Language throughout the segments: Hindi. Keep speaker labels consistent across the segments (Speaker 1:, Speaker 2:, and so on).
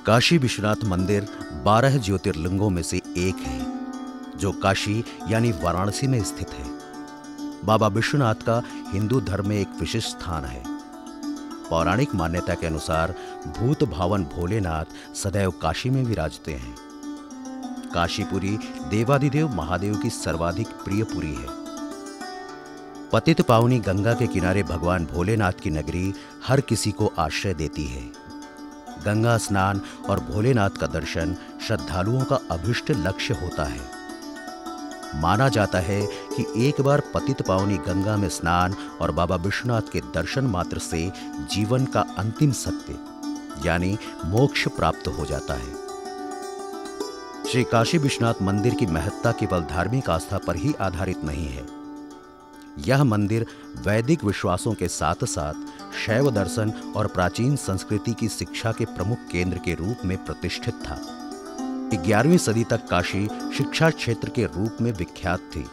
Speaker 1: काशी विश्वनाथ मंदिर 12 ज्योतिर्लिंगों में से एक है, जो काशी यानी वाराणसी में स्थित है। बाबा विश्वनाथ का हिंदू धर्म में एक विशिष्ट स्थान है। पौराणिक मान्यता के अनुसार भूत भावन भोलेनाथ सदैव काशी में विराजते हैं। काशीपुरी देवाधिदेव महादेव की सर्वाधिक प्रिय पुरी है। पतित पावनी गंगा के किनारे भगवान भोलेनाथ की नगरी हर किसी को आश्रय देती है। गंगा स्नान और भोलेनाथ का दर्शन श्रद्धालुओं का अभिष्ट लक्ष्य होता है। माना जाता है कि एक बार पतित पावनी गंगा में स्नान और बाबा विश्वनाथ के दर्शन मात्र से जीवन का अंतिम सत्य यानी मोक्ष प्राप्त हो जाता है। श्री काशी विश्वनाथ मंदिर की महत्ता केवल धार्मिक आस्था पर ही आधारित नहीं है। यह मंदिर वैदिक विश्वासों के साथ साथ शैव दर्शन और प्राचीन संस्कृति की शिक्षा के प्रमुख केंद्र के रूप में प्रतिष्ठित था। 11वीं सदी तक काशी शिक्षा क्षेत्र के रूप में विख्यात थी।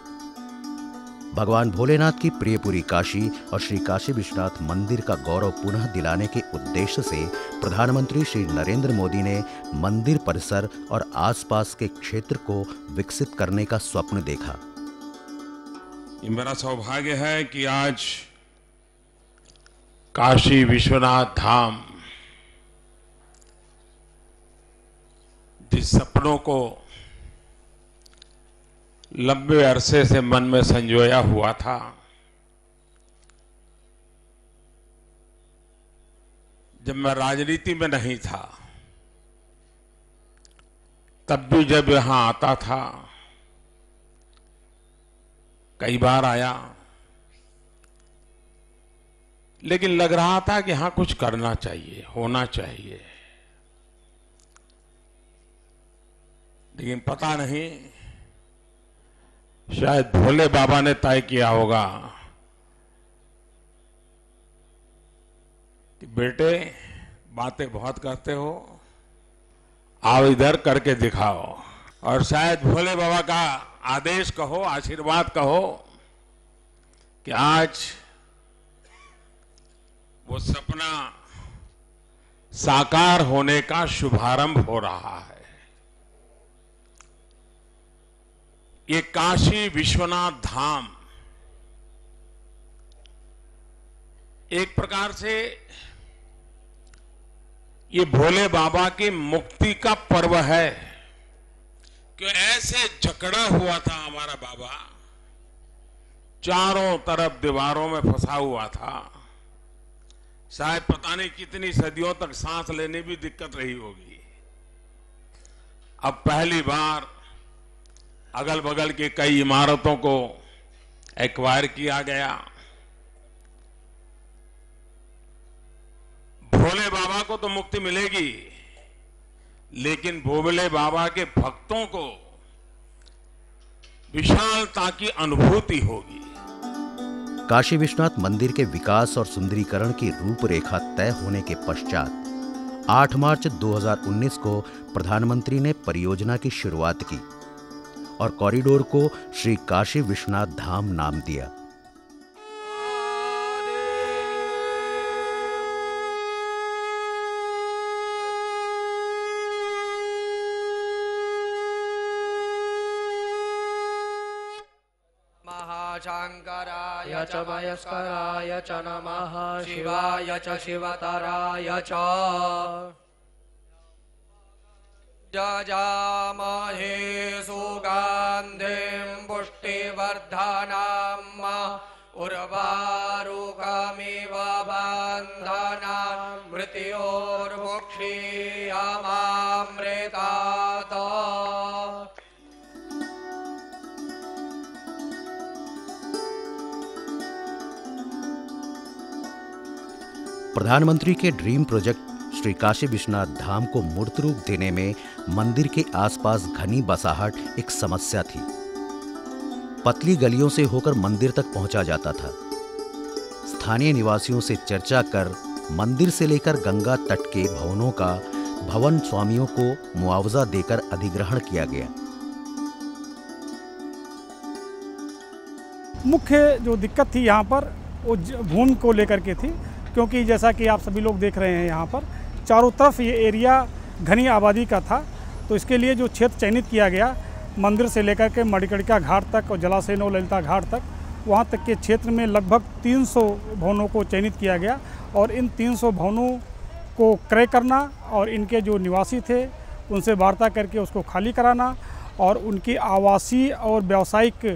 Speaker 1: भगवान भोलेनाथ की प्रियपुरी काशी और श्री काशी विश्वनाथ मंदिर का गौरव पुनः दिलाने के उद्देश्य से प्रधानमंत्री श्री नरेंद्र मोदी ने मंदिर परिसर और आसपास के क्षेत्र को विकसित करने का स्वप्न देखा।
Speaker 2: ये मेरा सौभाग्य है कि आज काशी विश्वनाथ धाम जिस सपनों को लंबे अरसे से मन में संजोया हुआ था, जब मैं राजनीति में नहीं था तब भी जब यहां आता था, कई बार आया, लेकिन लग रहा था कि हाँ कुछ करना चाहिए, होना चाहिए। लेकिन पता नहीं, शायद भोले बाबा ने तय किया होगा कि बेटे बातें बहुत करते हो, आओ इधर करके दिखाओ। और शायद भोले बाबा का आदेश कहो, आशीर्वाद कहो कि आज वो सपना साकार होने का शुभारंभ हो रहा है। ये काशी विश्वनाथ धाम एक प्रकार से ये भोले बाबा की मुक्ति का पर्व है कि ऐसे जकड़ा हुआ था हमारा बाबा, चारों तरफ दीवारों में फंसा हुआ था। शायद पता नहीं कितनी सदियों तक सांस लेने भी दिक्कत रही होगी। अब पहली बार अगल बगल की कई इमारतों को एक्वायर किया गया। भोले बाबा को तो मुक्ति मिलेगी, लेकिन भोले बाबा के भक्तों को विशालता की अनुभूति होगी।
Speaker 1: काशी विश्वनाथ मंदिर के विकास और सुंदरीकरण की रूपरेखा तय होने के पश्चात 8 मार्च 2019 को प्रधानमंत्री ने परियोजना की शुरुआत की और कॉरिडोर को श्री काशी विश्वनाथ धाम नाम दिया।
Speaker 3: महाशंकराय च महेश्वराय च नमः, शिवाय च शिवतराय च। जजामहे सुगन्धिं पुष्टिवर्धनम् उर्वारुकमिव बन्धनान् मृत्योर्मुक्षीयमामृतात्।
Speaker 1: प्रधानमंत्री के ड्रीम प्रोजेक्ट श्री काशी विश्वनाथ धाम को मूर्त रूप देने में मंदिर के आसपास घनी बसाहट एक समस्या थी। पतली गलियों से होकर मंदिर तक पहुंचा जाता था। स्थानीय निवासियों से चर्चा कर मंदिर से लेकर गंगा तट के भवनों का भवन स्वामियों को मुआवजा देकर अधिग्रहण किया गया।
Speaker 4: मुख्य जो दिक्कत थी यहाँ पर वो भूमि को लेकर के थी, क्योंकि जैसा कि आप सभी लोग देख रहे हैं यहाँ पर चारों तरफ ये एरिया घनी आबादी का था। तो इसके लिए जो क्षेत्र चयनित किया गया, मंदिर से लेकर के मणिकर्णिका घाट तक और जलाशय और ललिता घाट तक, वहाँ तक के क्षेत्र में लगभग 300 भवनों को चयनित किया गया। और इन 300 भवनों को क्रय करना और इनके जो निवासी थे उनसे वार्ता करके उसको खाली कराना और उनकी आवासीय और व्यावसायिक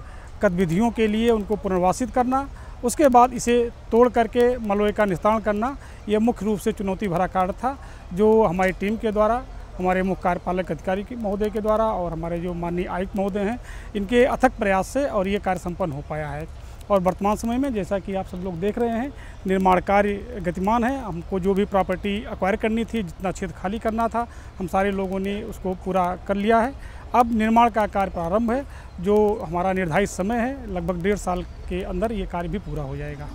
Speaker 4: गतिविधियों के लिए उनको पुनर्वासित करना, उसके बाद इसे तोड़ करके मलबे का निस्तारण करना, यह मुख्य रूप से चुनौती भरा कार्य था, जो हमारी टीम के द्वारा, हमारे मुख्य कार्यपालक अधिकारी महोदय के द्वारा और हमारे जो माननीय आयुक्त महोदय हैं, इनके अथक प्रयास से और ये कार्य संपन्न हो पाया है। और वर्तमान समय में जैसा कि आप सब लोग देख रहे हैं, निर्माण कार्य गतिमान है। हमको जो भी प्रॉपर्टी एक्वायर करनी थी, जितना क्षेत्र खाली करना था, हम सारे लोगों ने उसको पूरा कर लिया है। अब निर्माण का कार्य प्रारंभ है, जो हमारा निर्धारित समय है, लगभग 1.5 साल के अंदर ये कार्य भी पूरा हो जाएगा।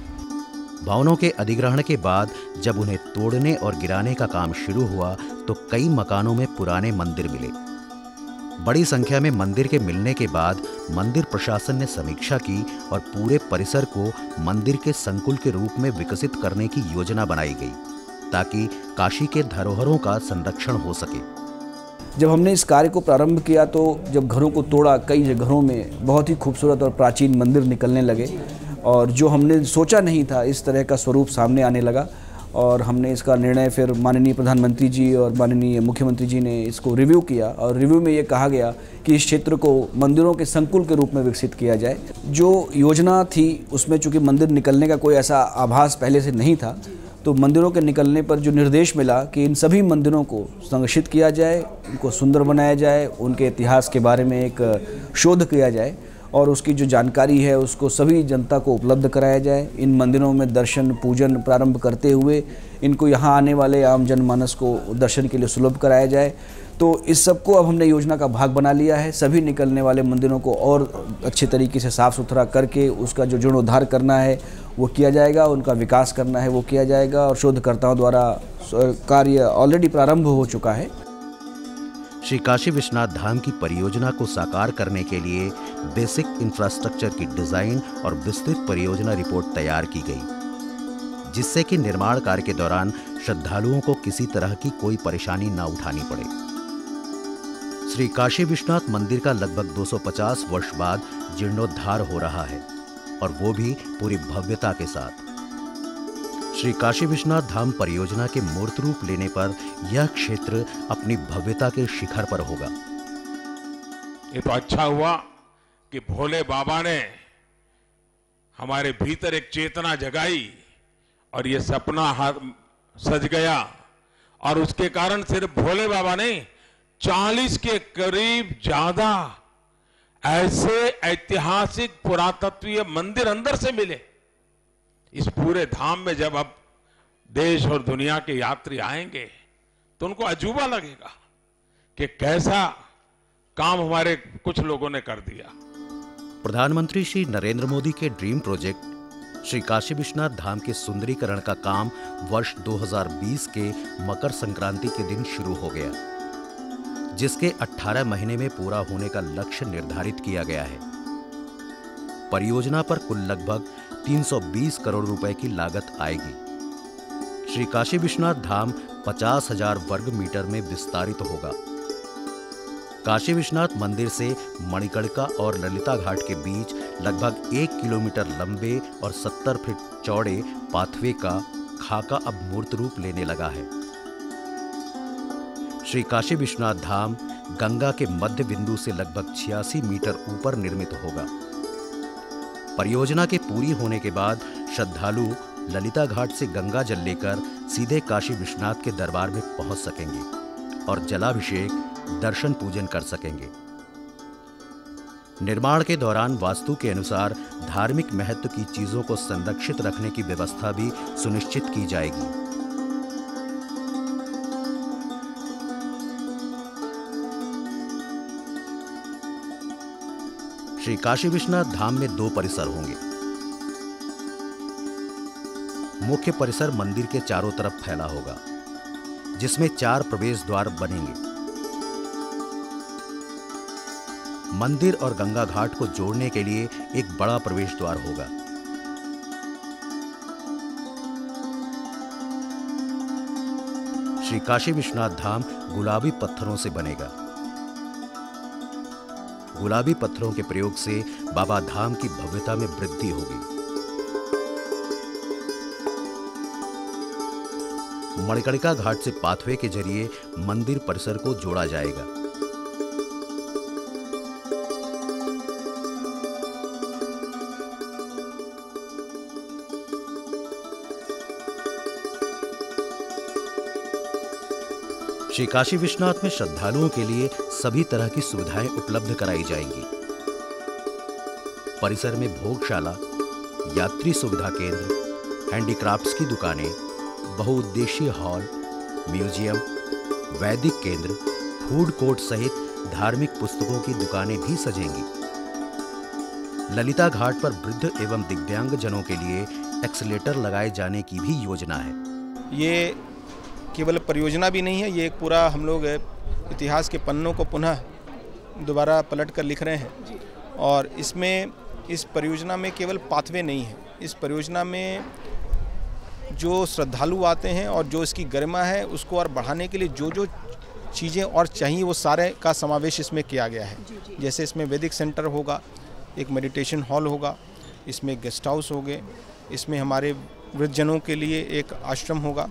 Speaker 1: भवनों के अधिग्रहण के बाद जब उन्हें तोड़ने और गिराने का काम शुरू हुआ तो कई मकानों में पुराने मंदिर मिले। बड़ी संख्या में मंदिर के मिलने के बाद मंदिर प्रशासन ने समीक्षा की और पूरे परिसर को मंदिर के संकुल के रूप में विकसित करने की योजना बनाई गई, ताकि काशी के धरोहरों का संरक्षण हो सके।
Speaker 5: जब हमने इस कार्य को प्रारंभ किया तो जब घरों को तोड़ा, कई घरों में बहुत ही खूबसूरत और प्राचीन मंदिर निकलने लगे और जो हमने सोचा नहीं था इस तरह का स्वरूप सामने आने लगा। और हमने इसका निर्णय फिर माननीय प्रधानमंत्री जी और माननीय मुख्यमंत्री जी ने इसको रिव्यू किया और रिव्यू में ये कहा गया कि इस क्षेत्र को मंदिरों के संकुल के रूप में विकसित किया जाए। जो योजना थी उसमें चूँकि मंदिर निकलने का कोई ऐसा आभास पहले से नहीं था, तो मंदिरों के निकलने पर जो निर्देश मिला कि इन सभी मंदिरों को संरक्षित किया जाए, उनको सुंदर बनाया जाए, उनके इतिहास के बारे में एक शोध किया जाए और उसकी जो जानकारी है उसको सभी जनता को उपलब्ध कराया जाए। इन मंदिरों में दर्शन पूजन प्रारंभ करते हुए इनको यहाँ आने वाले आम जनमानस को दर्शन के लिए सुलभ कराया जाए। तो इस सब को अब हमने योजना का भाग बना लिया है। सभी निकलने वाले मंदिरों को और अच्छे तरीके से साफ़ सुथरा करके उसका जो जीर्णोद्धार करना है वो किया जाएगा, उनका विकास करना है वो किया जाएगा और शोधकर्ताओं द्वारा कार्य ऑलरेडी प्रारंभ हो चुका है।
Speaker 1: श्री काशी विश्वनाथ धाम की परियोजना को साकार करने के लिए बेसिक इंफ्रास्ट्रक्चर की डिजाइन और विस्तृत परियोजना रिपोर्ट तैयार की गई, जिससे कि निर्माण कार्य के दौरान श्रद्धालुओं को किसी तरह की कोई परेशानी न उठानी पड़े। श्री काशी विश्वनाथ मंदिर का लगभग 250 वर्ष बाद जीर्णोद्धार हो रहा है और वो भी पूरी भव्यता के साथ। श्री काशी विश्वनाथ धाम परियोजना के मूर्त रूप लेने पर यह क्षेत्र अपनी भव्यता के शिखर पर होगा।
Speaker 2: ये तो अच्छा हुआ कि भोले बाबा ने हमारे भीतर एक चेतना जगाई और ये सपना सज गया और उसके कारण सिर्फ भोले बाबा नहीं, 40 के करीब ज्यादा ऐसे ऐतिहासिक पुरातत्वीय मंदिर अंदर से मिले। इस पूरे धाम में जब अब देश और दुनिया के यात्री आएंगे तो उनको अजूबा लगेगा कि कैसा काम हमारे कुछ लोगों ने कर दिया।
Speaker 1: प्रधानमंत्री श्री नरेंद्र मोदी के ड्रीम प्रोजेक्ट श्री काशी विश्वनाथ धाम के सुंदरीकरण का काम वर्ष 2020 के मकर संक्रांति के दिन शुरू हो गया, जिसके 18 महीने में पूरा होने का लक्ष्य निर्धारित किया गया है। परियोजना पर कुल लगभग 320 करोड़ रुपए की लागत आएगी। श्री काशी विश्वनाथ धाम 50,000 वर्ग मीटर में विस्तारित होगा। काशी विश्वनाथ मंदिर से मणिकर्णिका और ललिता घाट के बीच लगभग 1 किलोमीटर लंबे और 70 फीट चौड़े पाथवे का खाका अब मूर्त रूप लेने लगा है। श्री काशी विश्वनाथ धाम गंगा के मध्य बिंदु से लगभग 86 मीटर ऊपर निर्मित होगा। परियोजना के पूरी होने के बाद श्रद्धालु ललिता घाट से गंगा जल लेकर सीधे काशी विश्वनाथ के दरबार में पहुंच सकेंगे और जलाभिषेक, दर्शन पूजन कर सकेंगे। निर्माण के दौरान वास्तु के अनुसार धार्मिक महत्व की चीजों को संरक्षित रखने की व्यवस्था भी सुनिश्चित की जाएगी। श्री काशी विश्वनाथ धाम में 2 परिसर होंगे। मुख्य परिसर मंदिर के चारों तरफ फैला होगा, जिसमें 4 प्रवेश द्वार बनेंगे। मंदिर और गंगा घाट को जोड़ने के लिए एक बड़ा प्रवेश द्वार होगा। श्री काशी विश्वनाथ धाम गुलाबी पत्थरों से बनेगा। गुलाबी पत्थरों के प्रयोग से बाबा धाम की भव्यता में वृद्धि होगी। मणिकर्णिका घाट से पाथवे के जरिए मंदिर परिसर को जोड़ा जाएगा। श्री काशी विश्वनाथ में श्रद्धालुओं के लिए सभी तरह की सुविधाएं उपलब्ध कराई जाएंगी। परिसर में भोगशाला, यात्री सुविधा केंद्र, हैंडीक्राफ्ट्स की दुकानें, बहुउद्देशीय हॉल, म्यूजियम, वैदिक केंद्र, फूड कोर्ट सहित धार्मिक पुस्तकों की दुकानें भी सजेंगी। ललिता घाट पर वृद्ध एवं दिव्यांग जनों के लिए एक्सीलेटर लगाए जाने की भी योजना है।
Speaker 6: ये केवल परियोजना भी नहीं है, ये एक पूरा हम लोग इतिहास के पन्नों को पुनः दोबारा पलट कर लिख रहे हैं। और इसमें इस परियोजना में केवल पाथवे नहीं है, इस परियोजना में जो श्रद्धालु आते हैं और जो इसकी गरिमा है उसको और बढ़ाने के लिए जो जो चीज़ें और चाहिए वो सारे का समावेश इसमें किया गया है। जैसे इसमें वैदिक सेंटर होगा, एक मेडिटेशन हॉल होगा, इसमें गेस्ट हाउस होंगे, इसमें हमारे वृद्धजनों के लिए एक आश्रम होगा,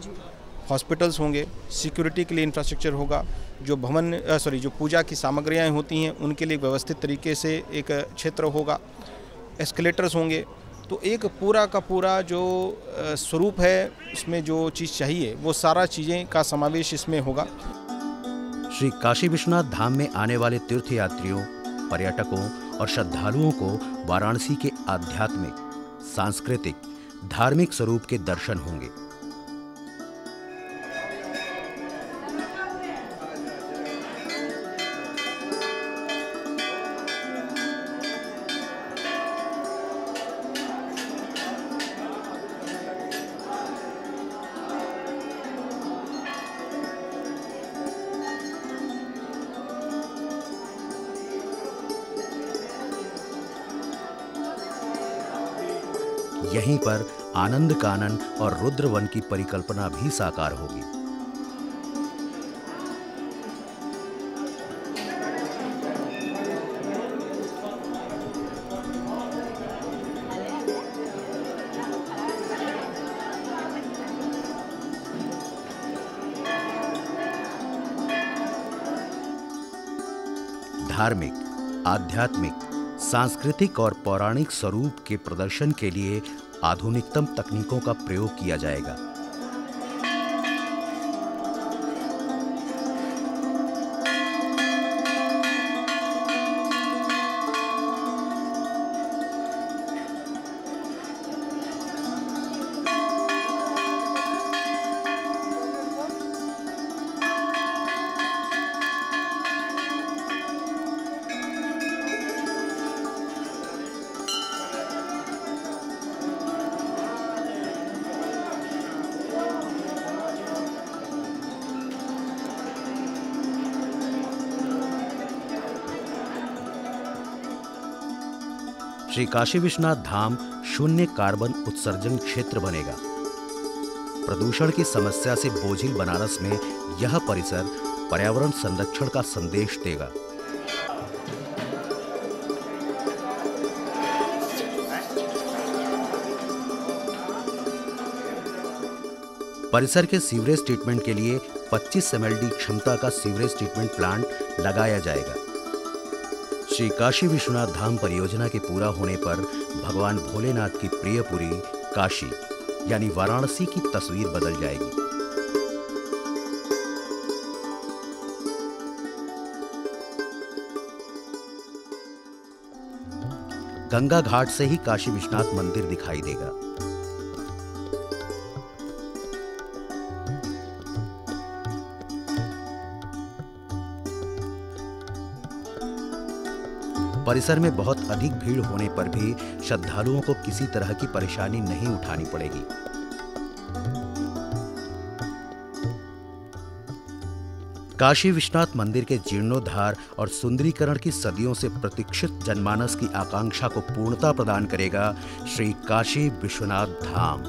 Speaker 6: हॉस्पिटल्स होंगे, सिक्योरिटी के लिए इंफ्रास्ट्रक्चर होगा, जो जो पूजा की सामग्रियाँ होती हैं उनके लिए व्यवस्थित तरीके से एक क्षेत्र होगा, एस्केलेटर्स होंगे। तो एक पूरा का पूरा जो स्वरूप है, इसमें जो चीज़ चाहिए वो सारा चीज़ें का समावेश इसमें होगा।
Speaker 1: श्री काशी विश्वनाथ धाम में आने वाले तीर्थयात्रियों, पर्यटकों और श्रद्धालुओं को वाराणसी के आध्यात्मिक, सांस्कृतिक, धार्मिक स्वरूप के दर्शन होंगे। यहीं पर आनंद कानन और रुद्रवन की परिकल्पना भी साकार होगी। धार्मिक, आध्यात्मिक, सांस्कृतिक और पौराणिक स्वरूप के प्रदर्शन के लिए आधुनिकतम तकनीकों का प्रयोग किया जाएगा। श्री काशी विश्वनाथ धाम शून्य कार्बन उत्सर्जन क्षेत्र बनेगा। प्रदूषण की समस्या से बोझिल बनारस में यह परिसर पर्यावरण संरक्षण का संदेश देगा। परिसर के सीवरेज ट्रीटमेंट के लिए 25 MLD क्षमता का सीवरेज ट्रीटमेंट प्लांट लगाया जाएगा। श्री काशी विश्वनाथ धाम परियोजना के पूरा होने पर भगवान भोलेनाथ की प्रियपुरी काशी यानी वाराणसी की तस्वीर बदल जाएगी। गंगा घाट से ही काशी विश्वनाथ मंदिर दिखाई देगा। परिसर में बहुत अधिक भीड़ होने पर भी श्रद्धालुओं को किसी तरह की परेशानी नहीं उठानी पड़ेगी। काशी विश्वनाथ मंदिर के जीर्णोद्धार और सुंदरीकरण की सदियों से प्रतीक्षित जनमानस की आकांक्षा को पूर्णता प्रदान करेगा श्री काशी विश्वनाथ धाम।